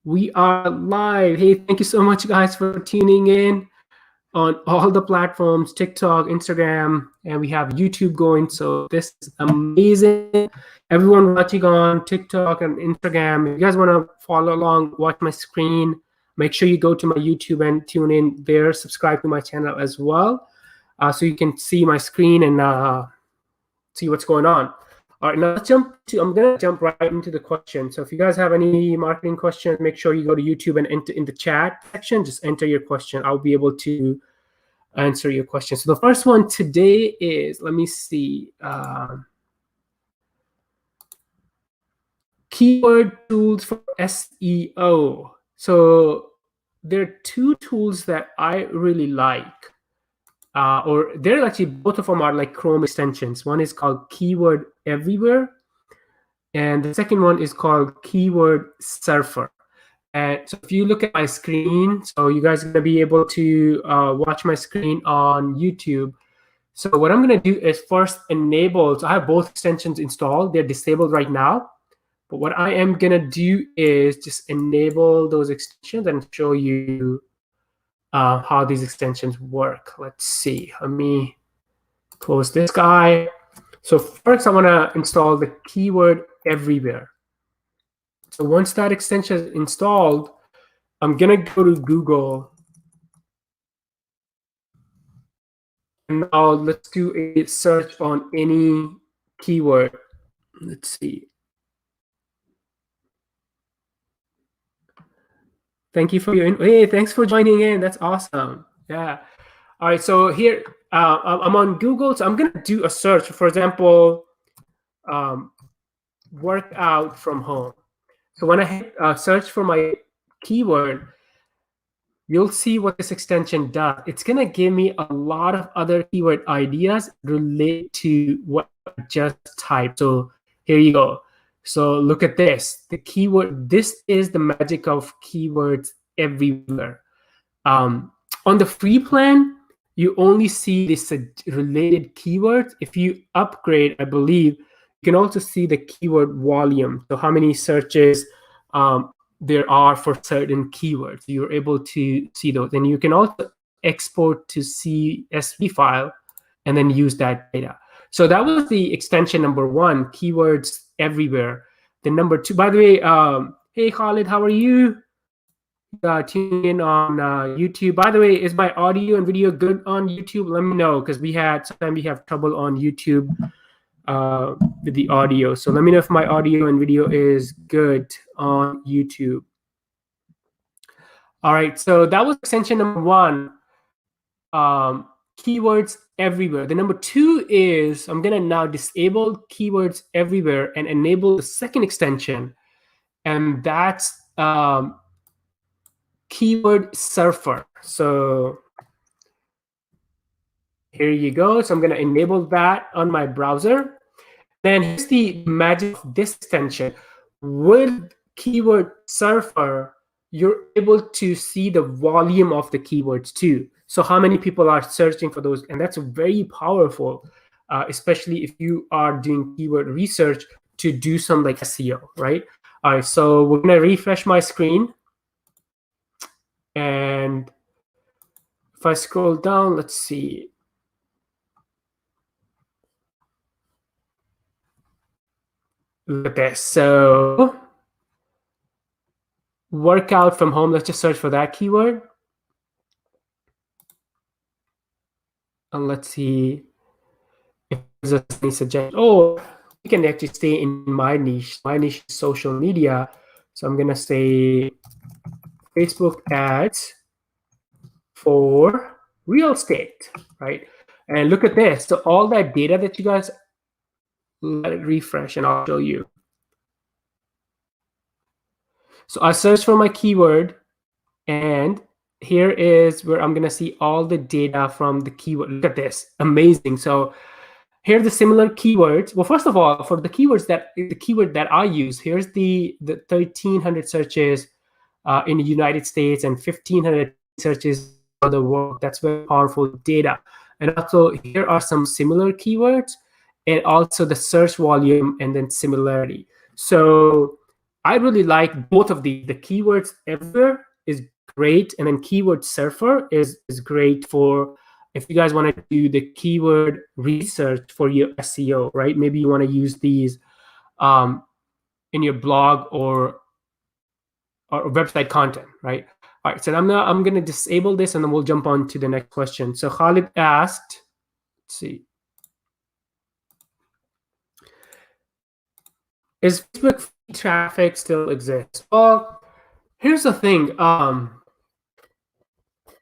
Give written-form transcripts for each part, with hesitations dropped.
We are live. Hey, thank you so much, guys, for tuning in on all the platforms, TikTok, Instagram, and we have YouTube going. So this is amazing. Everyone watching on TikTok and Instagram, if you guys want to follow along, watch my screen, make sure you go to my YouTube and tune in there. Subscribe to my channel as well, so you can see my screen and see what's going on. All right, now I'm gonna jump right into the question. So if you guys have any marketing questions, make sure you go to YouTube and enter in the chat section, just enter your question. I'll be able to answer your question. So the first one today is, let me see, keyword tools for SEO. So there are two tools that I really like. Or they're actually, both of them are like Chrome extensions. One is called Keyword Everywhere, and the second one is called Keyword Surfer. And so if you look at my screen, so you guys are gonna be able to watch my screen on YouTube. So what I'm gonna do is first enable, so I have both extensions installed, they're disabled right now. But what I am gonna do is just enable those extensions and show you how these extensions work. Let's see, let me close this guy. So first I wanna install the Keyword Everywhere. So once that extension is installed, I'm gonna go to Google. And now let's do a search on any keyword. Let's see. Thank you for your, hey, thanks for joining in. That's awesome. Yeah. All right, so here, I'm on Google, so I'm gonna do a search. For example, workout from home. So when I hit search for my keyword, you'll see what this extension does. It's gonna give me a lot of other keyword ideas related to what I just typed. So here you go. So look at this, the keyword, this is the magic of keywords everywhere. On the free plan, you only see this related keywords. If you upgrade, I believe, you can also see the keyword volume. So how many searches there are for certain keywords. You're able to see those. And you can also export to CSV file and then use that data. So that was the extension number one, keywords everywhere. The number two, by the way, hey Khalid, how are you? Tuning in on YouTube. By the way, is my audio and video good on YouTube? Let me know, because sometimes we have trouble on YouTube with the audio. So let me know if my audio and video is good on YouTube. All right, so that was extension number one, keywords everywhere. The number two is, I'm gonna now disable keywords everywhere and enable the second extension, and that's keyword surfer. So here you go. So I'm gonna enable that on my browser. Then here's the magic of this extension. With keyword surfer, you're able to see the volume of the keywords too. So how many people are searching for those? And that's very powerful, especially if you are doing keyword research to do some like SEO, right? All right, so we're gonna refresh my screen. And if I scroll down, let's see. Look at this. So workout from home, let's just search for that keyword. And let's see if there's any suggestion. Oh, we can actually stay in my niche. My niche is social media. So I'm gonna say Facebook ads for real estate, right? And look at this. So all that data that you guys, let it refresh and I'll show you. So I search for my keyword, and here is where I'm gonna see all the data from the keyword. Look at this, amazing. So here are the similar keywords. Well, first of all, for the keyword that I use, here's the 1,300 searches in the United States and 1,500 searches around the world. That's very powerful data. And also here are some similar keywords and also the search volume and then similarity. So I really like both of these. The keywords everywhere is great, and then keyword surfer is great for if you guys want to do the keyword research for your SEO, right? Maybe you want to use these in your blog or website content, right? All right, so I'm gonna disable this, and then we'll jump on to the next question. So Khalid asked, let's see, is Facebook free traffic still exist? Well, here's the thing.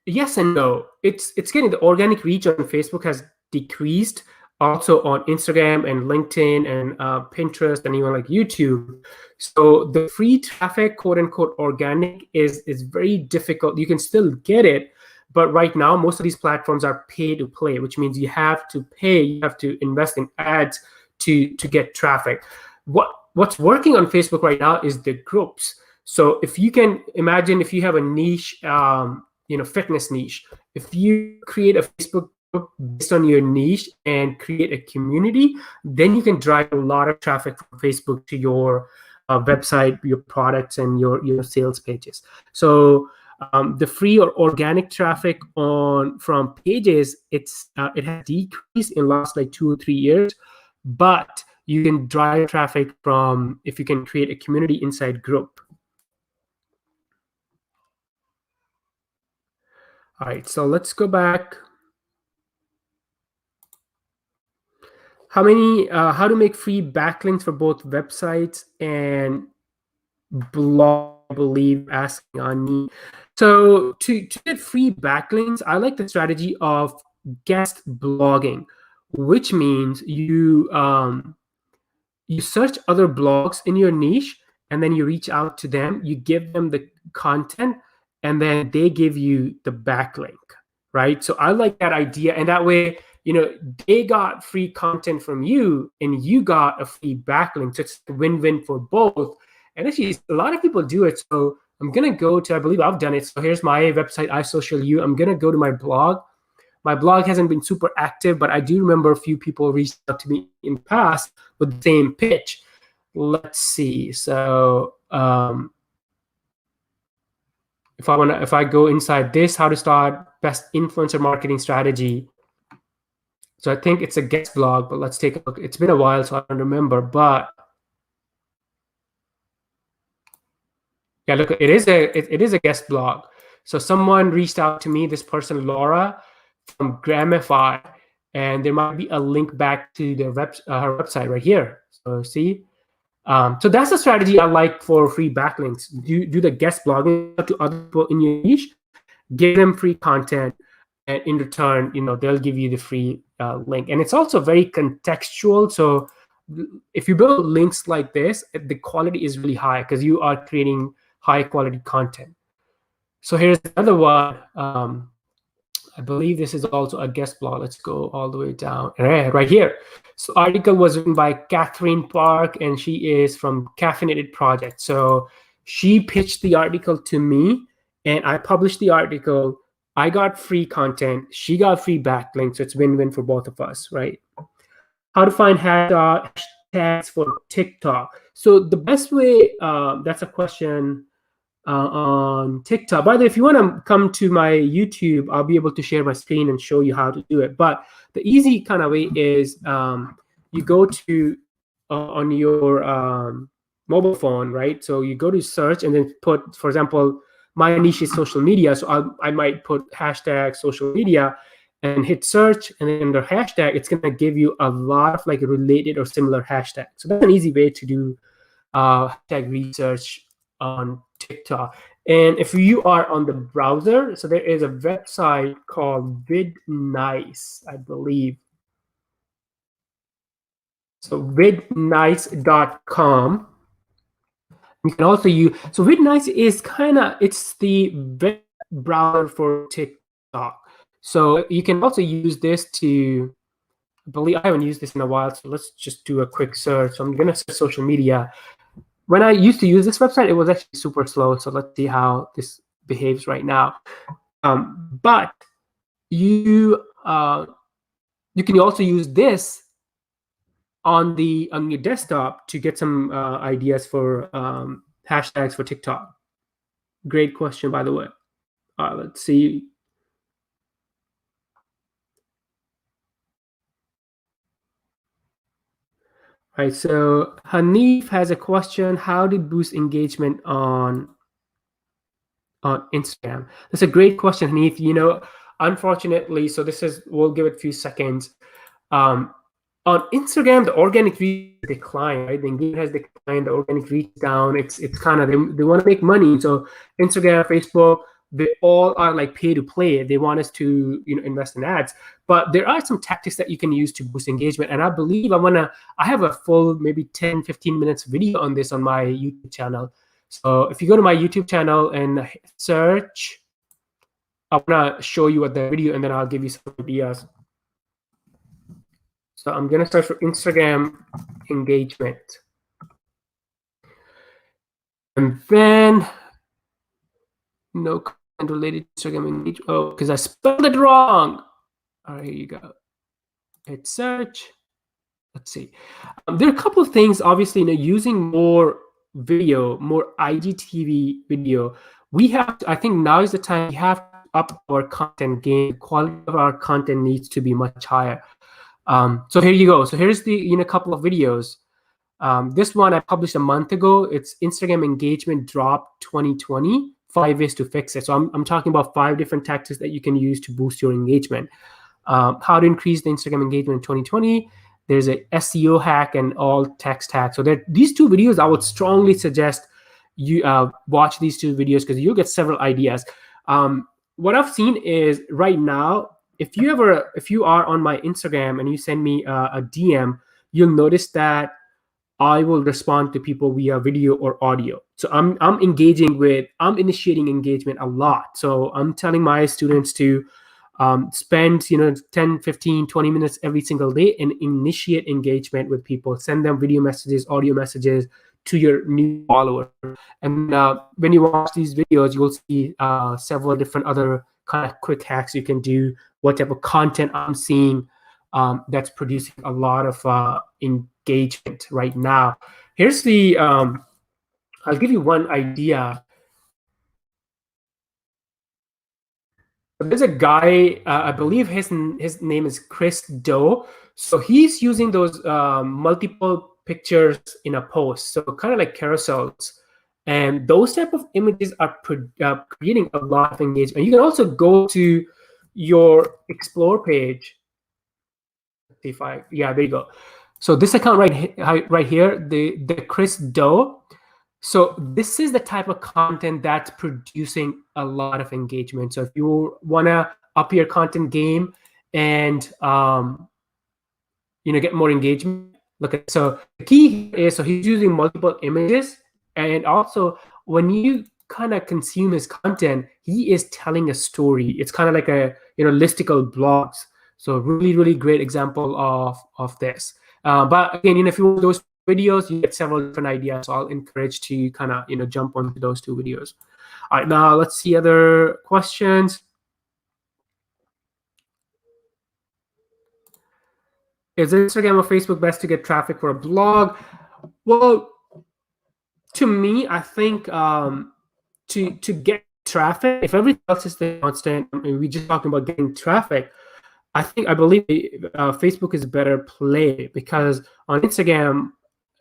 Yes and no. It's getting the organic reach on Facebook has decreased. Also on Instagram and LinkedIn and Pinterest and even like YouTube. So the free traffic, quote unquote, organic is very difficult. You can still get it, but right now most of these platforms are pay to play, which means you have to pay, you have to invest in ads to get traffic. What's working on Facebook right now is the groups. So if you can imagine, if you have a niche, fitness niche, if you create a Facebook group based on your niche and create a community, then you can drive a lot of traffic from Facebook to your website, your products, and your sales pages. So the free or organic traffic from pages, it has decreased in the last like 2 or 3 years, but you can drive traffic from if you can create a community inside group. All right, so let's go back. How to make free backlinks for both websites and blog, I believe, asking on me. So to get free backlinks, I like the strategy of guest blogging, which means you search other blogs in your niche, and then you reach out to them, you give them the content, and then they give you the backlink, right? So I like that idea, and that way, they got free content from you, and you got a free backlink. So it's a win-win for both. And actually, a lot of people do it. So I'm gonna go to, I believe I've done it. So here's my website, iSocialU. I'm gonna go to my blog. My blog hasn't been super active, but I do remember a few people reached out to me in the past with the same pitch. Let's see. So if I go inside this, how to start best influencer marketing strategy. So I think it's a guest blog, but let's take a look. It's been a while, so I don't remember. But yeah, look, it is a guest blog. So someone reached out to me, this person, Laura, from Gramify, and there might be a link back to her website right here. So see, so that's a strategy I like for free backlinks. Do the guest blogging to other people in your niche, give them free content, and in return, they'll give you the free link. And it's also very contextual. So if you build links like this, the quality is really high because you are creating high quality content. So here's another one. I believe this is also a guest blog. Let's go all the way down right here. So article was written by Catherine Park, and she is from Caffeinated Project. So she pitched the article to me, and I published the article. I got free content. She got free backlinks. So it's win-win for both of us, right? How to find hashtags for TikTok. So the best way, that's a question on TikTok. By the way, if you want to come to my YouTube, I'll be able to share my screen and show you how to do it. But the easy kind of way is you go to on your mobile phone, right? So you go to search and then put, for example, my niche is social media. So I might put hashtag social media and hit search, and then under hashtag, it's going to give you a lot of like related or similar hashtags. So that's an easy way to do hashtag research on TikTok. And if you are on the browser, so there is a website called VidNice, I believe. So vidnice.com. You can also use, so VidNice is it's the web browser for TikTok. So you can also use this to, I believe, I haven't used this in a while, so let's just do a quick search. So I'm going to search social media. When I used to use this website, it was actually super slow. So let's see how this behaves right now. But you can also use this on your desktop to get some ideas for hashtags for TikTok? Great question, by the way. Let's see. All right, so Hanif has a question. How to boost engagement on Instagram? That's a great question, Hanif. Unfortunately, so we'll give it a few seconds. On Instagram, the organic reach decline, right? The engagement has declined, the organic reach down. It's kind of they want to make money. So Instagram, Facebook, they all are like pay to play. They want us to invest in ads. But there are some tactics that you can use to boost engagement. And I believe I have a full maybe 10, 15 minutes video on this on my YouTube channel. So if you go to my YouTube channel and search, I want to show you what the video, and then I'll give you some ideas. So I'm going to search for Instagram engagement. And then no content related to Instagram engagement. Oh, because I spelled it wrong. All right, here you go. Hit search. Let's see. There are a couple of things, obviously, using more video, more IGTV video. I think now is the time we have to up our content game. The quality of our content needs to be much higher. So here you go. So here's the couple of videos. This one I published a month ago. It's Instagram engagement drop 2020, 5 ways to fix it. So I'm talking about 5 different tactics that you can use to boost your engagement. How to increase the Instagram engagement in 2020. There's a SEO hack and all text hack. So these 2 videos, I would strongly suggest you watch these 2 videos because you'll get several ideas. What I've seen is right now, if you are on my Instagram and you send me a DM, you'll notice that I will respond to people via video or audio. So I'm initiating engagement a lot. So I'm telling my students to spend 10, 15, 20 minutes every single day and initiate engagement with people. Send them video messages, audio messages to your new follower. And when you watch these videos, you'll see several different other kind of quick hacks you can do, what type of content I'm seeing that's producing a lot of engagement right now. Here's I'll give you one idea. There's a guy, I believe his name is Chris Doe. So he's using those multiple pictures in a post, so kind of like carousels. And those type of images are creating a lot of engagement. You can also go to your Explore page. Let's see there you go. So this account right here, the Chris Doe. So this is the type of content that's producing a lot of engagement. So if you want to up your content game and get more engagement, look at. So the key is, so he's using multiple images, and also when you kind of consume his content, he is telling a story. It's kind of like a listicle blogs. So really, really great example of this. But again, if you want those videos, you get several different ideas. So I'll encourage to kind of jump onto those 2 videos. All right, now let's see other questions. Is Instagram or Facebook best to get traffic for a blog? Well, to me, I think to get traffic, if everything else is the constant, we're just talking about getting traffic, I believe Facebook is a better play, because on Instagram,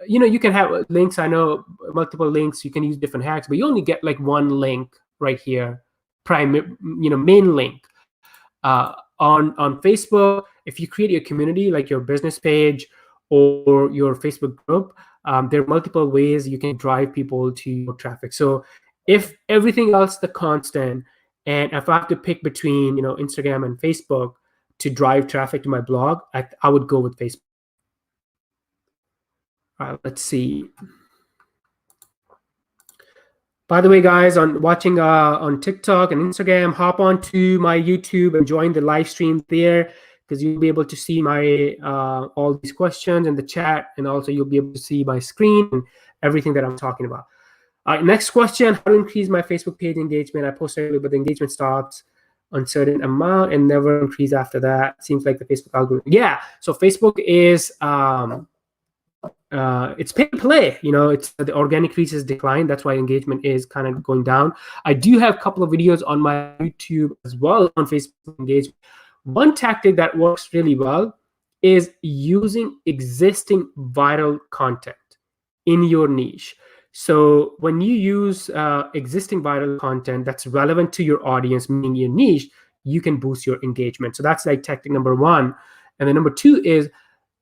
you can have links. I know multiple links. You can use different hacks, but you only get like one link right here, main link. On Facebook, if you create your community, like your business page or your Facebook group, there are multiple ways you can drive people to your traffic. So if everything else the constant, and if I have to pick between Instagram and Facebook to drive traffic to my blog, I would go with Facebook. All right, let's see. By the way, guys, on watching on TikTok and Instagram, hop on to my YouTube and join the live stream there, because you'll be able to see my all these questions in the chat, and also you'll be able to see my screen and everything that I'm talking about. All right, next question: how to increase my Facebook page engagement? I posted earlier, but the engagement stops on certain amount and never increase after that. Seems like the Facebook algorithm. Yeah, so Facebook is it's pay to play. It's the organic reach has declined. That's why engagement is kind of going down. I do have a couple of videos on my YouTube as well on Facebook engagement. One tactic that works really well is using existing viral content in your niche. So when you use existing viral content that's relevant to your audience, meaning your niche, you can boost your engagement. So that's like tactic number one. And then number two is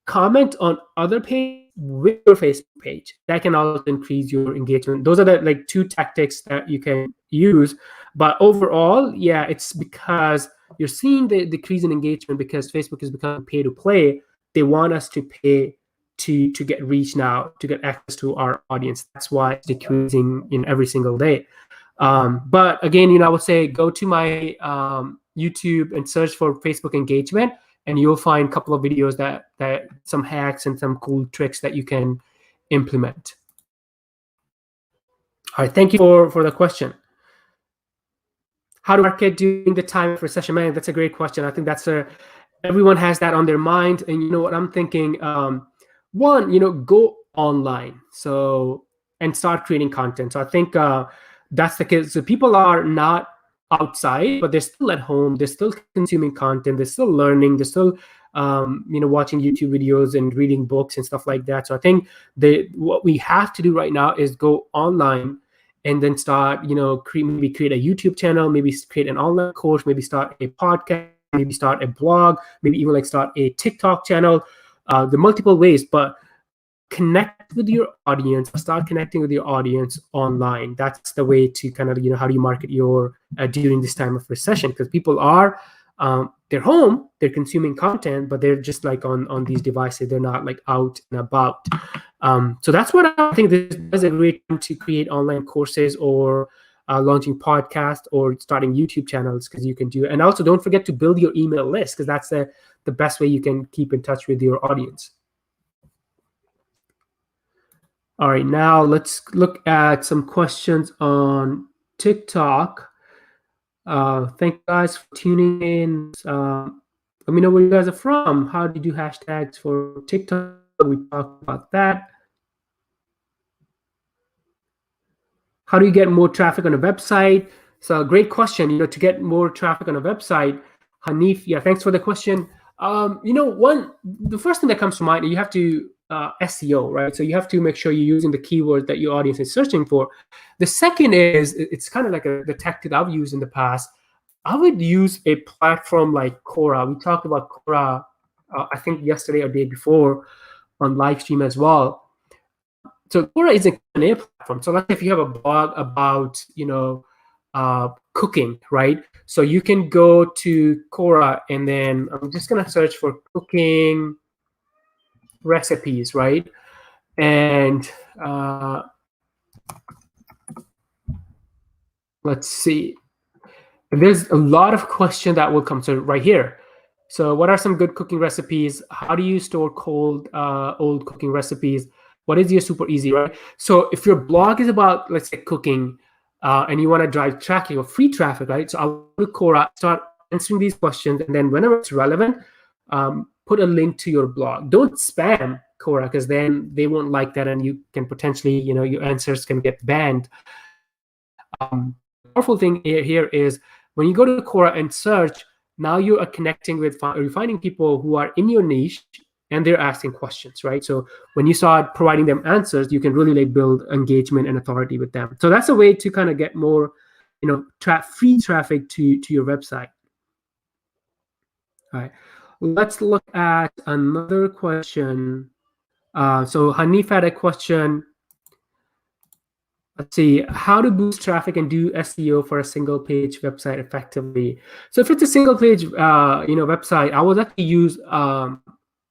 comment on other pages with your Facebook page. That can also increase your engagement. Those are the like two tactics that you can use. But overall, yeah, it's because you're seeing the decrease in engagement because Facebook is becoming pay to play. They want us to pay to get reach now, to get access to our audience. That's why it's decreasing in every single day. But again, I would say go to my YouTube and search for Facebook engagement, and you'll find a couple of videos that some hacks and some cool tricks that you can implement. All right, thank you for the question. How to market during the time for session? Man, that's a great question. I think everyone has that on their mind. And you know what I'm thinking? One, go online. And start creating content. So I think that's the case. So people are not outside, but they're still at home. They're still consuming content. They're still learning. They're still, watching YouTube videos and reading books and stuff like that. So I think what we have to do right now is go online and then start, maybe create a YouTube channel, maybe create an online course, maybe start a podcast, maybe start a blog, maybe even like start a TikTok channel. The multiple ways, but connect with your audience, start connecting with your audience online. That's the way to kind of, how do you market during this time of recession? Because people are, they're home, they're consuming content, but they're just like on these devices. They're not like out and about. So that's what I think this is a great time to create online courses or launching podcasts or starting YouTube channels, because you can do it. And also don't forget to build your email list, because that's the best way you can keep in touch with your audience. All right, now let's look at some questions on TikTok. Thank you guys for tuning in. Let me know where you guys are from. How do you do hashtags for TikTok? We talked about that. How do you get more traffic on a website? So great question. To get more traffic on a website, Hanif, yeah, thanks for the question. The first thing that comes to mind, you have to SEO, right? So you have to make sure you're using the keyword that your audience is searching for. The second is, it's kind of like the tactic I've used in the past. I would use a platform like Quora. We talked about Quora, I think yesterday or day before on live stream as well. So Quora is a Q&A platform. So like if you have a blog about, cooking, right? So you can go to Quora, and then I'm just going to search for cooking recipes, right? And let's see. There's a lot of questions that will come to right here. So what are some good cooking recipes? How do you store old cooking recipes? What is your super easy, right? So if your blog is about, let's say, cooking, and you want to drive traffic or free traffic, right? So I'll go to Quora, start answering these questions, and then whenever it's relevant, put a link to your blog. Don't spam Quora, because then they won't like that, and you can potentially, your answers can get banned. Powerful thing here is when you go to Quora and search, now you are connecting with, you're finding people who are in your niche, and they're asking questions, right? So when you start providing them answers, you can really build engagement and authority with them. So that's a way to kind of get more, free traffic to your website. All right, let's look at another question. So Hanif had a question. Let's see, how to boost traffic and do SEO for a single page website effectively. So if it's a single page, website, I would actually use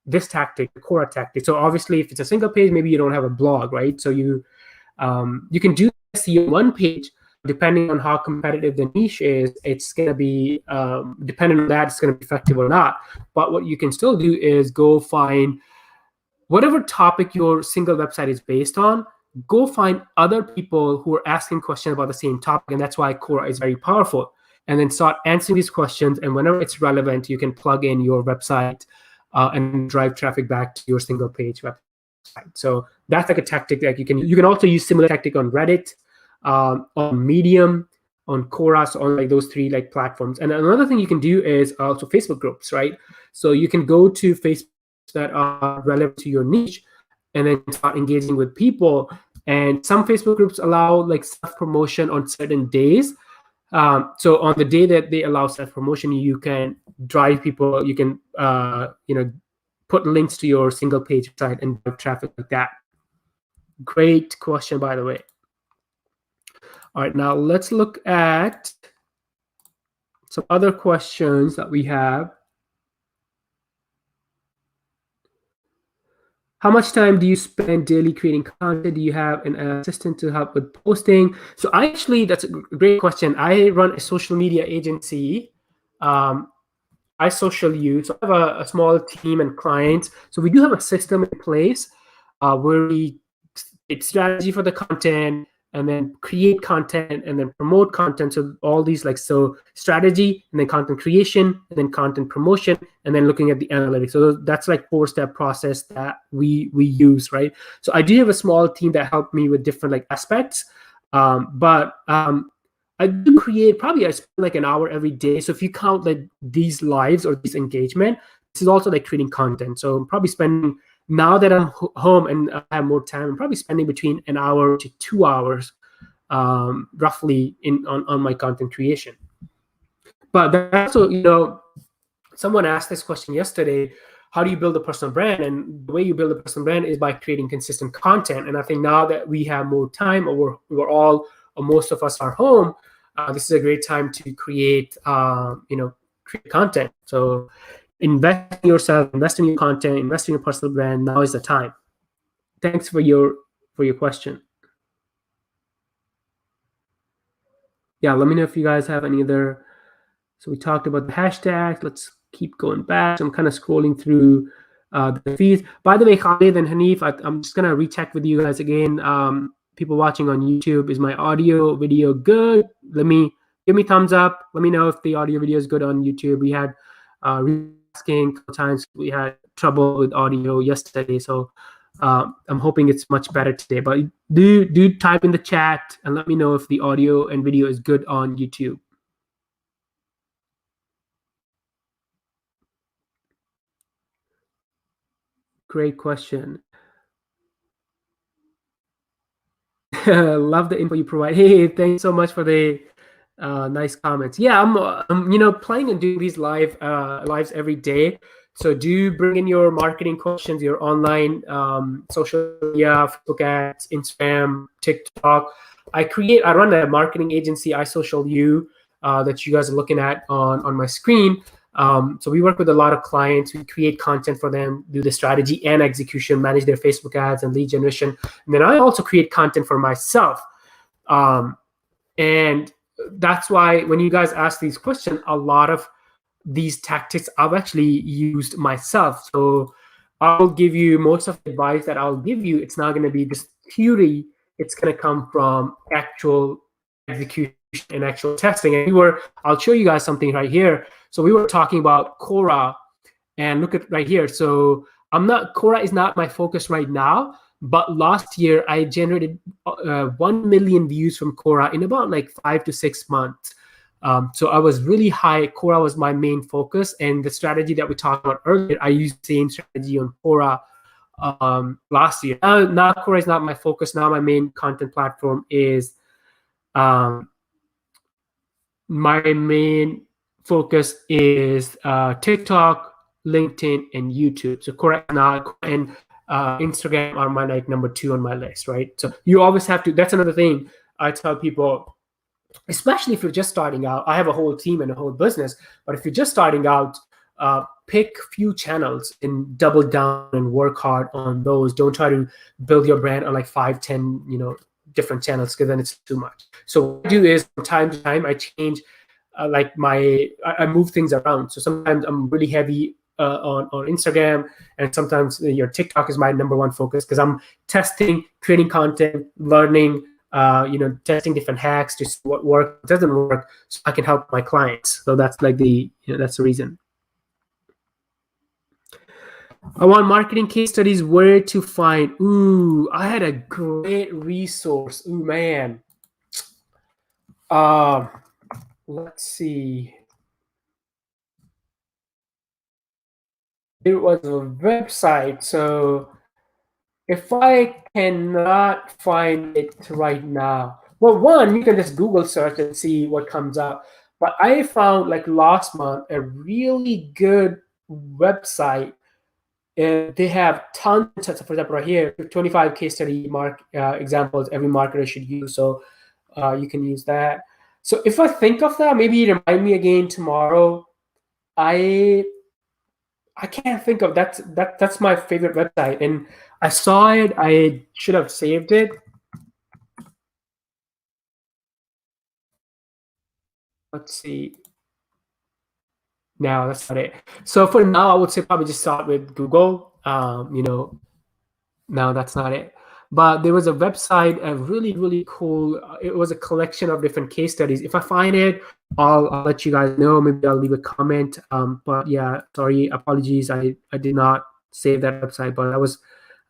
this tactic, the Quora tactic. So obviously, if it's a single page, maybe you don't have a blog, right? So you can do SEO one page. Depending on how competitive the niche is, it's going to be depending on that, it's going to be effective or not. But what you can still do is go find whatever topic your single website is based on. Go find other people who are asking questions about the same topic, and that's why Quora is very powerful. And then start answering these questions, and whenever it's relevant, you can plug in your website and drive traffic back to your single page website. side. So that's like a tactic that you can also use similar tactic on Reddit, on Medium, on Quora, so on like those three like platforms. And another thing you can do is also Facebook groups, right? So you can go to Facebook that are relevant to your niche and then start engaging with people. And some Facebook groups allow like self-promotion on certain days. So on the day that they allow self-promotion, you can drive people, you can put links to your single page site and drive traffic like that. Great question, by the way. All right, now let's look at some other questions that we have. How much time do you spend daily creating content? Do you have an assistant to help with posting? So that's a great question. I run a social media agency. I social you. So I have a small team and clients. So we do have a system in place where we create strategy for the content and then create content and then promote content. So all these so strategy and then content creation and then content promotion and then looking at the analytics. So that's like 4-step process that we use, right? So I do have a small team that help me with different aspects, but I do create I spend like an hour every day. So if you count like these lives or this engagement, this is also like creating content. So I'm probably spending, now that I'm home and I have more time, I'm probably spending between an hour to 2 hours roughly on my content creation. But that's also, someone asked this question yesterday, how do you build a personal brand? And the way you build a personal brand is by creating consistent content. And I think now that we have more time, or we're all, or most of us are home, this is a great time to create content. So invest in yourself, invest in your content, invest in your personal brand. Now is the time. Thanks for your question. Yeah, let me know if you guys have any other. So we talked about the hashtags. Let's keep going back. So I'm kind of scrolling through the feeds. By the way, Khalid and Hanif, I'm just gonna recheck with you guys again. People watching on YouTube, is my audio video good? Give me thumbs up. Let me know if the audio video is good on YouTube. We had asking a couple times, we had trouble with audio yesterday, so I'm hoping it's much better today. But do type in the chat and let me know if the audio and video is good on YouTube. Great question. Love the info you provide. Hey, thanks so much for the nice comments. Yeah, I'm planning on doing these lives every day. So do bring in your marketing questions, your online social media, Facebook ads, Instagram, TikTok. I run a marketing agency, I Social You, that you guys are looking at on my screen. So we work with a lot of clients. We create content for them, do the strategy and execution, manage their Facebook ads and lead generation. And then I also create content for myself. And that's why when you guys ask these questions, a lot of these tactics I've actually used myself. So I'll give you most of the advice that I'll give you. It's not going to be just theory. It's going to come from actual execution and actual testing. And I'll show you guys something right here. So we were talking about Quora, and look at right here. So Quora is not my focus right now, but last year I generated 1 million views from Quora in about 5 to 6 months. So I was really high. Quora was my main focus, and the strategy that we talked about earlier, I used the same strategy on Quora last year. Now Quora is not my focus. Now my main content platform is my main focus is TikTok, LinkedIn, and YouTube. So Quora and Instagram are my number 2 on my list, right? So you always have to. That's another thing I tell people, especially if you're just starting out. I have a whole team and a whole business, but if you're just starting out, pick few channels and double down and work hard on those. Don't try to build your brand on 5, 10, different channels, because then it's too much. So what I do is from time to time I change, I move things around. So sometimes I'm really heavy on Instagram, and sometimes your TikTok is my number 1 focus, because I'm testing, creating content, learning, testing different hacks to see what works, doesn't work, so I can help my clients. So that's that's the reason. I want marketing case studies, where to find. Ooh, I had a great resource. Ooh, man. Um, let's see. It was a website. So if I cannot find it right now, well, one, you can just Google search and see what comes up. But I found like last month a really good website, and they have tons. For example, right here, 25 case study examples every marketer should use. So you can use that. So if I think of that, maybe remind me again tomorrow. I I can't think of that's my favorite website, and I saw it. I should have saved it. Let's see. No, that's not it. So for now, I would say probably just start with Google. No, that's not it. But there was a website, a really, really cool. It was a collection of different case studies. If I find it, I'll let you guys know. Maybe I'll leave a comment. But yeah, sorry, apologies. I did not save that website. But that was,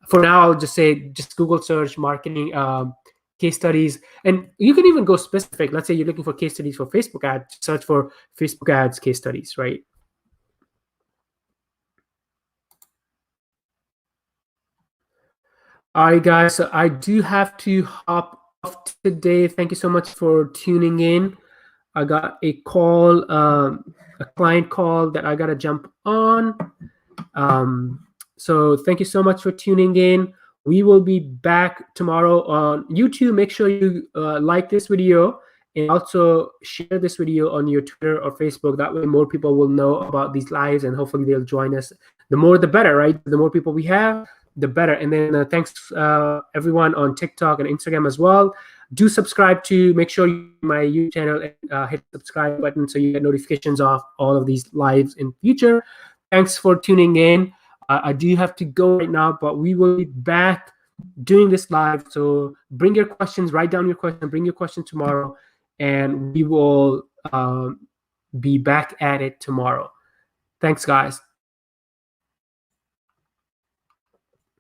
for now, I'll just say just Google search marketing case studies, and you can even go specific. Let's say you're looking for case studies for Facebook ads. Search for Facebook ads case studies, right? All right, guys. So I do have to hop off today. Thank you so much for tuning in. I got a call, a client call that I got to jump on. So thank you so much for tuning in. We will be back tomorrow on YouTube. Make sure you like this video and also share this video on your Twitter or Facebook. That way more people will know about these lives, and hopefully they'll join us. The more the better, right? The more people we have, the better. And then thanks everyone on TikTok and Instagram as well. Do subscribe to, make sure you my YouTube channel and hit the subscribe button so you get notifications of all of these lives in future. Thanks for tuning in. I do have to go right now, but we will be back doing this live. So bring your questions, write down your question, bring your question tomorrow, and we will be back at it tomorrow. Thanks, guys.